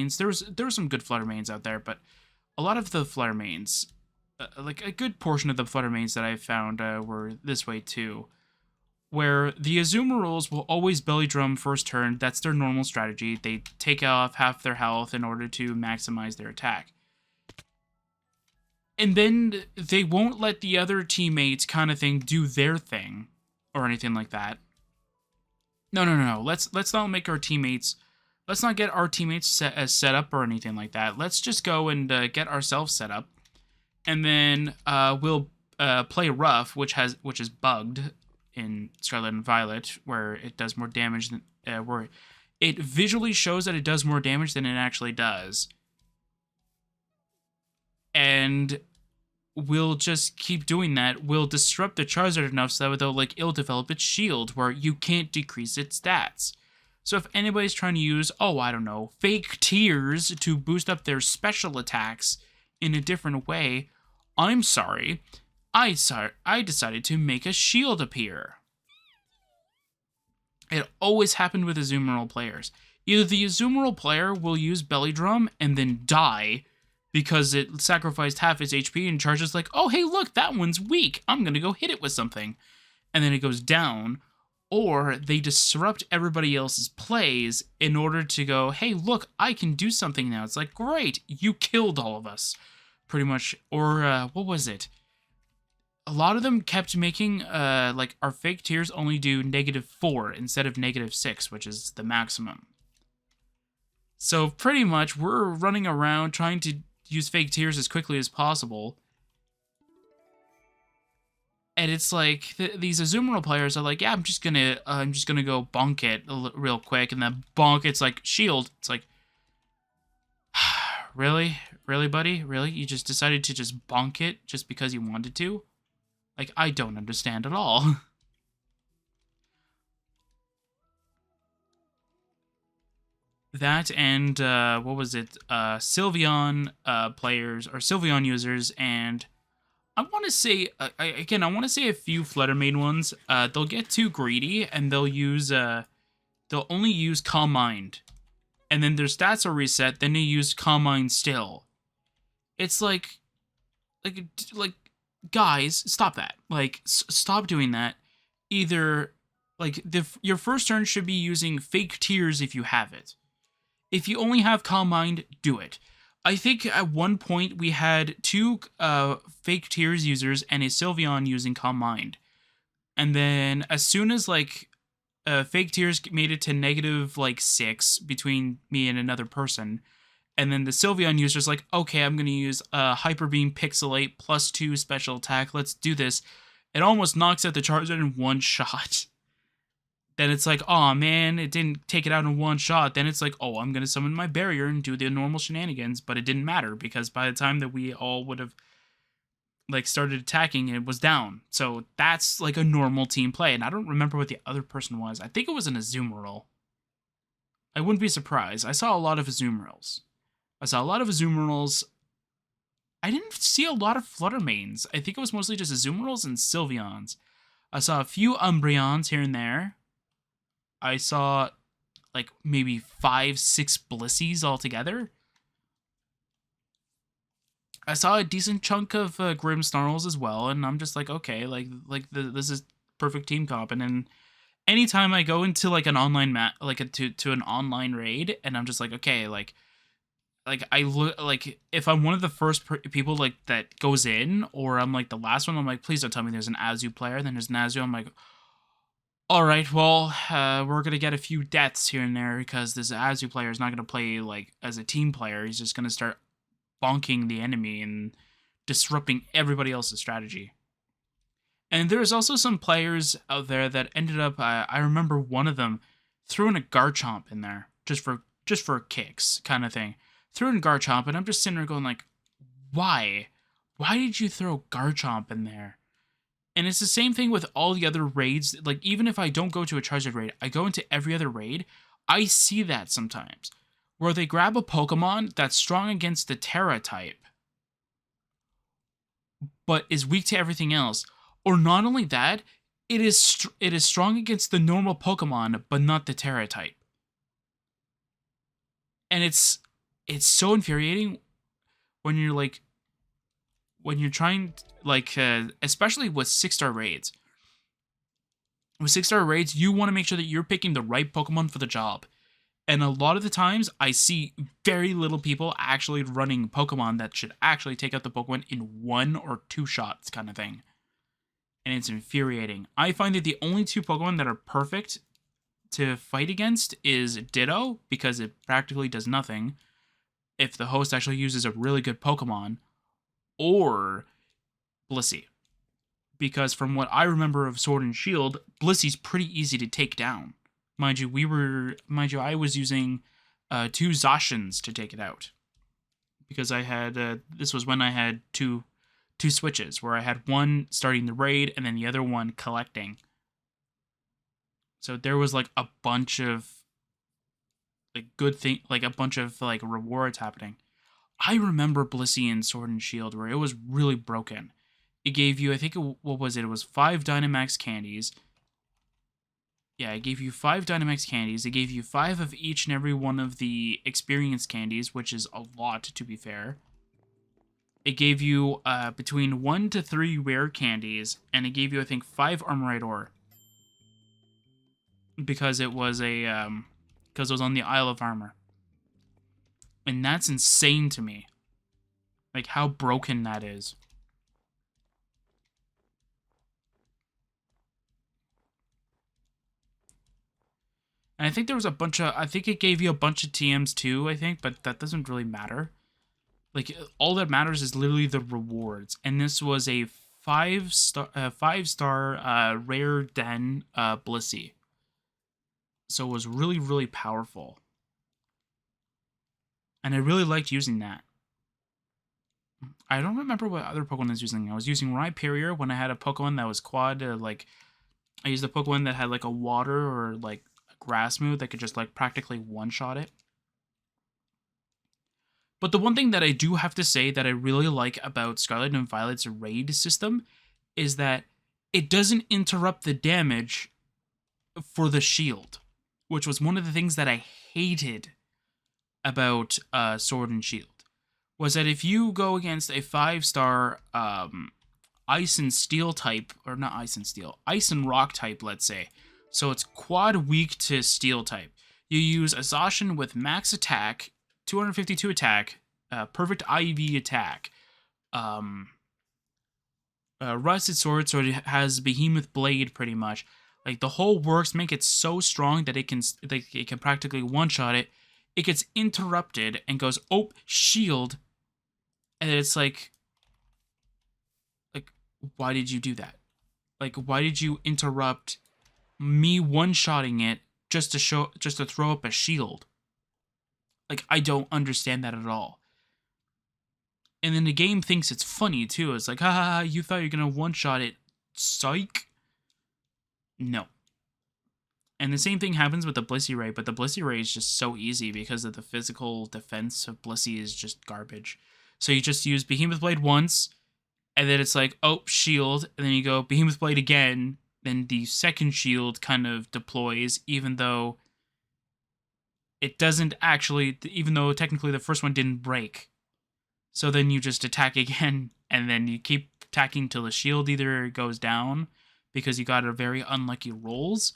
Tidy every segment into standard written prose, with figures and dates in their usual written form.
mains. There were some good Flutter mains out there, but a lot of the Flutter mains, like a good portion of the Flutter mains that I found were this way too, where the Azumarill will always belly drum first turn. That's their normal strategy. They take off half their health in order to maximize their attack. And then they won't let the other teammates kind of thing do their thing or anything like that. No. Let's not make our teammates. Let's not get our teammates set up or anything like that. Let's just go and get ourselves set up, and then we'll play rough, which is bugged in Scarlet and Violet, where it does more damage than where it visually shows that it does more damage than it actually does. And we'll just keep doing that. We'll disrupt the Charizard enough so that it'll develop its shield where you can't decrease its stats. So if anybody's trying to use, I don't know, fake tears to boost up their special attacks in a different way, I'm sorry. I decided to make a shield appear. It always happened with Azumarill players. Either the Azumarill player will use Belly Drum and then die because it sacrificed half its HP and charges like, oh, hey, look, that one's weak. I'm going to go hit it with something. And then it goes down. Or they disrupt everybody else's plays in order to go, hey, look, I can do something now. It's like, great, you killed all of us. Pretty much. Or, what was it? A lot of them kept making, our fake tears only do -4 instead of -6, which is the maximum. So pretty much, we're running around trying to use fake tears as quickly as possible. And it's like these Azumarill players are like, yeah, I'm just gonna go bonk it real quick, and then bonk it's like shield. It's like, really, buddy, really? You just decided to just bonk it just because you wanted to? Like, I don't understand at all. That and what was it? Sylveon players or Sylveon users and. I want to say, I want to say a few Flutter Mane ones. They'll get too greedy and they'll only use Calm Mind. And then their stats are reset, then they use Calm Mind still. It's like, guys, stop that. Like, stop doing that. Either, your first turn should be using Fake Tears if you have it. If you only have Calm Mind, do it. I think at one point we had 2 fake tears users and a Sylveon using Calm Mind. And then as soon as fake tears made it to -6 between me and another person, and then the Sylveon user's like, okay, I'm going to use Hyper Beam Pixelate +2 special attack. Let's do this. It almost knocks out the Charizard in one shot. Then it's like, oh man, it didn't take it out in one shot. Then it's like, oh, I'm going to summon my barrier and do the normal shenanigans. But it didn't matter because by the time that we all would have started attacking, it was down. So that's a normal team play. And I don't remember what the other person was. I think it was an Azumarill. I wouldn't be surprised. I saw a lot of Azumarills. I didn't see a lot of Flutter Manes. I think it was mostly just Azumarills and Sylveons. I saw a few Umbreons here and there. I saw maybe 5-6 Blissies altogether. I saw a decent chunk of Grimmsnarls as well, and I'm just like, okay, this is perfect team comp. And then anytime I go into an online to an online raid, and I'm just like, okay, I look if I'm one of the first people that goes in, or I'm the last one, I'm like, please don't tell me there's an Azu player. Then there's an Azu. I'm like, all right, well, we're going to get a few deaths here and there because this Azu player is not going to play, as a team player. He's just going to start bonking the enemy and disrupting everybody else's strategy. And there's also some players out there that ended up, I remember one of them throwing a Garchomp in there, just for kicks kind of thing. Threw in Garchomp, and I'm just sitting there going, why? Why did you throw Garchomp in there? And it's the same thing with all the other raids. Even if I don't go to a Charizard raid, I go into every other raid, I see that sometimes. Where they grab a Pokemon that's strong against the Terra type, but is weak to everything else. Or not only that, it is strong against the normal Pokemon, but not the Terra type. And it's it's so infuriating when you're like when you're trying like especially with 6-star raids. With 6-star raids, you want to make sure that you're picking the right Pokemon for the job. And a lot of the times, I see very little people actually running Pokemon that should actually take out the Pokemon in 1 or 2 shots, kind of thing. And it's infuriating. I find that the only 2 Pokemon that are perfect to fight against is Ditto, because it practically does nothing if the host actually uses a really good Pokemon, or Blissey. Because from what I remember of Sword and Shield, Blissey's pretty easy to take down. Mind you, I was using 2 Zacians to take it out. Because I had, this was when I had two switches, where I had one starting the raid and then the other one collecting. So there was like a bunch of like a bunch of like rewards happening. I remember Blissey in Sword and Shield where it was really broken. It gave you, I think, what was it? It was 5 Dynamax candies. Yeah, it gave you 5 Dynamax candies. It gave you 5 of each and every one of the experience candies, which is a lot, to be fair. It gave you between 1 to 3 rare candies, and it gave you, I think, 5 Armorite ore. Because it was because it was on the Isle of Armor. And that's insane to me. Like, how broken that is. And I think there was a bunch of, I think it gave you a bunch of TMs too, I think, but that doesn't really matter. Like, all that matters is literally the rewards. And this was a 5-star rare den Blissey. So it was really, really powerful. And I really liked using that. I don't remember what other Pokemon I was using. I was using Rhyperior when I had a Pokemon that was quad, I used a Pokemon that had like a water or like grass move that could just like practically one-shot it. But the one thing that I do have to say that I really like about Scarlet and Violet's raid system is that it doesn't interrupt the damage for the shield, which was one of the things that I hated about Sword and Shield, was that if you go against a 5-star Ice and Steel type, or not Ice and Steel, Ice and Rock type, let's say, so it's quad weak to Steel type, you use a Zacian with max attack, 252 attack, perfect IV attack, Rusted Sword, so it has Behemoth Blade pretty much. Like, the whole works make it so strong that it can practically one-shot it. It gets interrupted and goes, oh, shield. And it's like, why did you do that? Like, why did you interrupt me one-shotting it just to throw up a shield? Like, I don't understand that at all. And then the game thinks it's funny, too. It's like, haha, you thought you were going to one-shot it. Psych. No. And the same thing happens with the Blissey Ray, but the Blissey Ray is just so easy because of the physical defense of Blissey is just garbage. So you just use Behemoth Blade once, and then it's like, oh, shield, and then you go Behemoth Blade again, then the second shield kind of deploys, even though it doesn't actually, even though technically the first one didn't break. So then you just attack again, and then you keep attacking till the shield either goes down because you got a very unlucky rolls,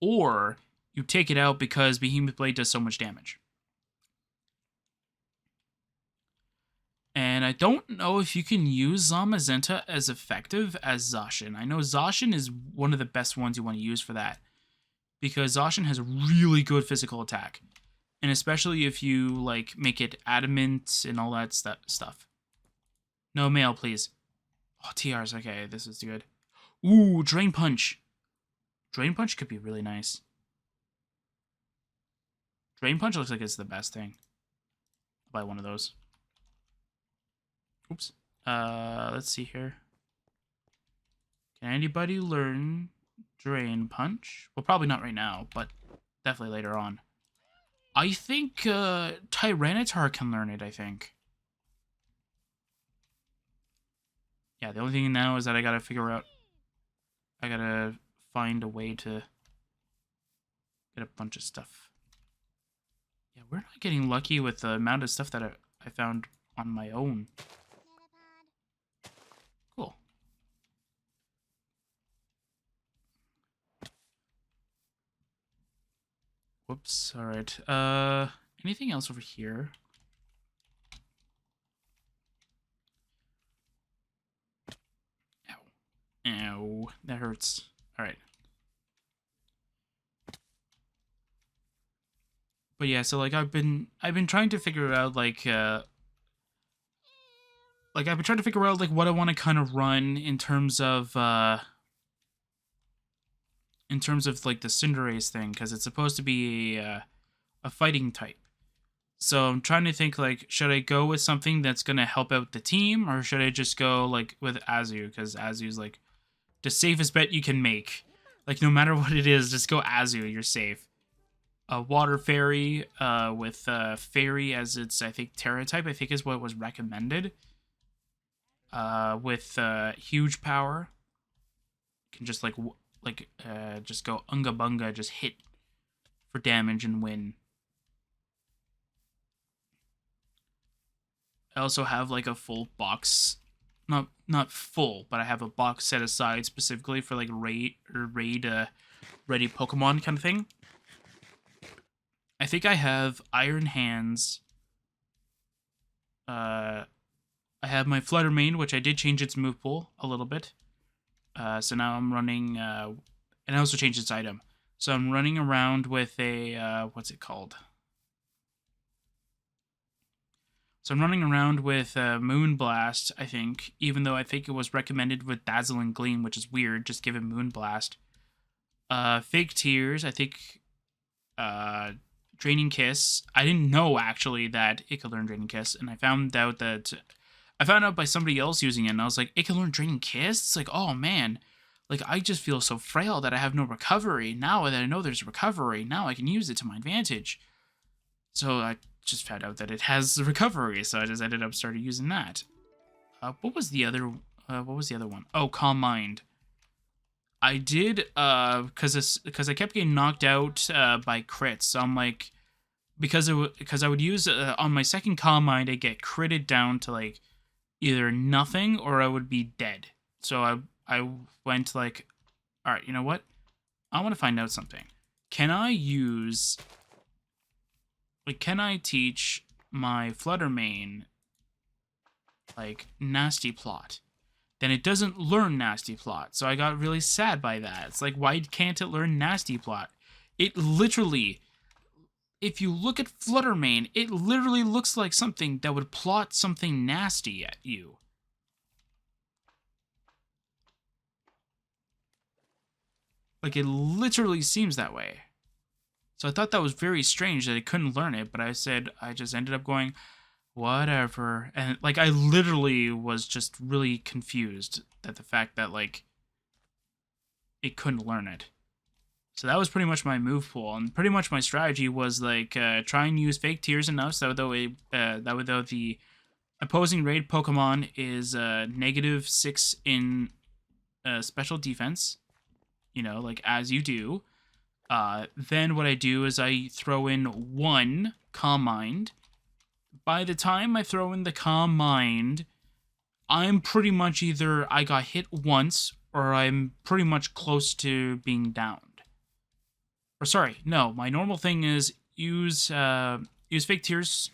or you take it out because Behemoth Blade does so much damage. And I don't know if you can use Zamazenta as effective as Zacian. I know Zacian is one of the best ones you want to use for that, because Zacian has a really good physical attack. And especially if you like make it adamant and all that stuff. No mail, please. Oh, TRs. Okay, this is good. Ooh, Drain Punch. Drain Punch could be really nice. Drain Punch looks like it's the best thing. I'll buy one of those. Oops. Let's see here. Can anybody learn Drain Punch? Well, probably not right now, but definitely later on. I think Tyranitar can learn it, I think. Yeah, the only thing now is that I gotta figure out... I gotta find a way to get a bunch of stuff. Yeah, we're not getting lucky with the amount of stuff that I found on my own. Cool. Whoops. All right. Anything else over here? Ow. Ow. That hurts. All right. But yeah, so like I've been trying to figure out like I've been trying to figure out like what I want to kind of run in terms of like the Cinderace thing, because it's supposed to be a fighting type. So I'm trying to think like, should I go with something that's gonna help out the team, or should I just go like with Azu, because Azu's like the safest bet you can make. Like no matter what it is, just go Azu, you're safe. A water fairy with fairy as its, I think, Terra type, I think is what was recommended. With huge power, can just just go unga bunga, just hit for damage and win. I also have like a full box, not full, but I have a box set aside specifically for like raid ready Pokemon kind of thing. I think I have Iron Hands. I have my Flutter Mane, which I did change its move pool a little bit. So now I'm running, and I also changed its item. So I'm running around with a, what's it called? So I'm running around with Moonblast, I think, even though I think it was recommended with Dazzle and Gleam, which is weird, just give it Moonblast. Fake Tears, I think, Draining Kiss. I didn't know, actually, that it could learn Draining Kiss, and I found out by somebody else using it, and I was like, it can learn Draining Kiss? It's like, oh man, like, I just feel so frail that I have no recovery. Now that I know there's recovery, now I can use it to my advantage. So I just found out that it has recovery, so I just ended up started using that. What was the other one? Oh, Calm Mind. I did, because I kept getting knocked out by crits, so I'm like, because I would use, on my second Calm Mind, I'd get critted down to, like, either nothing or I would be dead. So I went like, all right, you know what? I want to find out something. Can I teach my Flutter Mane like Nasty Plot? Then it doesn't learn Nasty Plot. So I got really sad by that. It's like, why can't it learn Nasty Plot? It literally, if you look at Flutter Mane, it literally looks like something that would plot something nasty at you. Like, it literally seems that way. So I thought that was very strange that it couldn't learn it, but I just ended up going, whatever. And, like, I literally was just really confused at the fact that, like, it couldn't learn it. So that was pretty much my move pool, and pretty much my strategy was, like, try and use Fake Tears enough so though the opposing raid Pokemon is -6 in special defense, you know, like as you do. Then what I do is I throw in 1 Calm Mind. By the time I throw in the Calm Mind, I'm pretty much either I got hit once or I'm pretty much close to being downed. Or sorry, no, my normal thing is use Fake Tears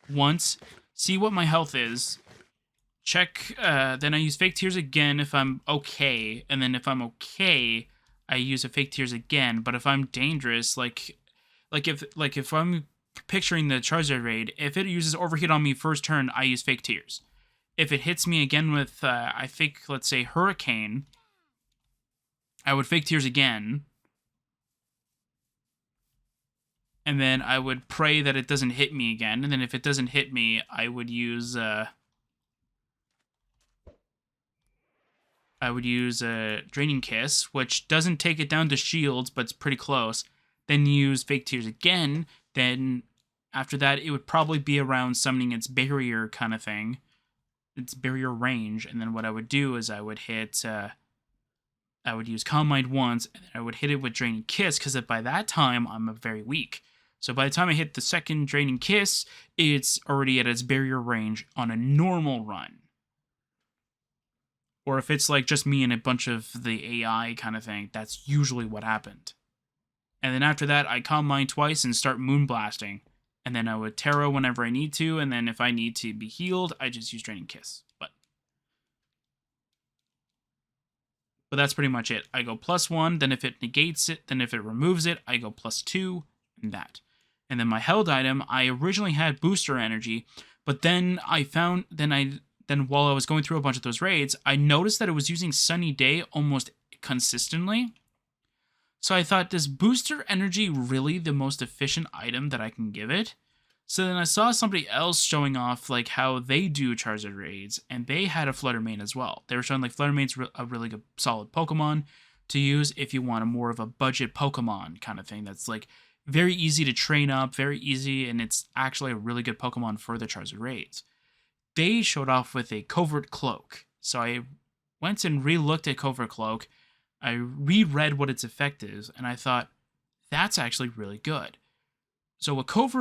once, see what my health is, check, then I use Fake Tears again if I'm okay, and then if I'm okay, I use a Fake Tears again. But if I'm dangerous, if I'm picturing the Charizard raid, if it uses Overheat on me first turn, I use Fake Tears. If it hits me again with, I think, let's say, Hurricane, I would Fake Tears again. And then I would pray that it doesn't hit me again. And then if it doesn't hit me, I would use Draining Kiss, which doesn't take it down to shields, but it's pretty close. Then use Fake Tears again. Then after that, it would probably be around summoning its barrier kind of thing. Its barrier range. And then what I would do is I would use Calm Mind once, and then I would hit it with Draining Kiss, because by that time, I'm very weak. So by the time I hit the second Draining Kiss, it's already at its barrier range on a normal run. Or if it's like just me and a bunch of the AI kind of thing, that's usually what happened. And then after that, I Calm Mind twice and start Moonblasting. And then I would Tarot whenever I need to, and then if I need to be healed, I just use Draining Kiss. But that's pretty much it. I go +1, then if it negates it, then if it removes it, I go +2, and that. And then my held item, I originally had Booster Energy, but then I found, then while I was going through a bunch of those raids, I noticed that it was using Sunny Day almost consistently. So I thought, is Booster Energy really the most efficient item that I can give it? So then I saw somebody else showing off like how they do Charizard raids, and they had a Flutter Mane as well. They were showing like Flutter Mane's a really good solid Pokemon to use if you want a more of a budget Pokemon kind of thing. That's like very easy to train up, very easy, and it's actually a really good Pokemon for the Charizard raids. They showed off with a Covert Cloak. So I went and re-looked at Covert Cloak. I reread what its effect is, and I thought, that's actually really good. So what Covert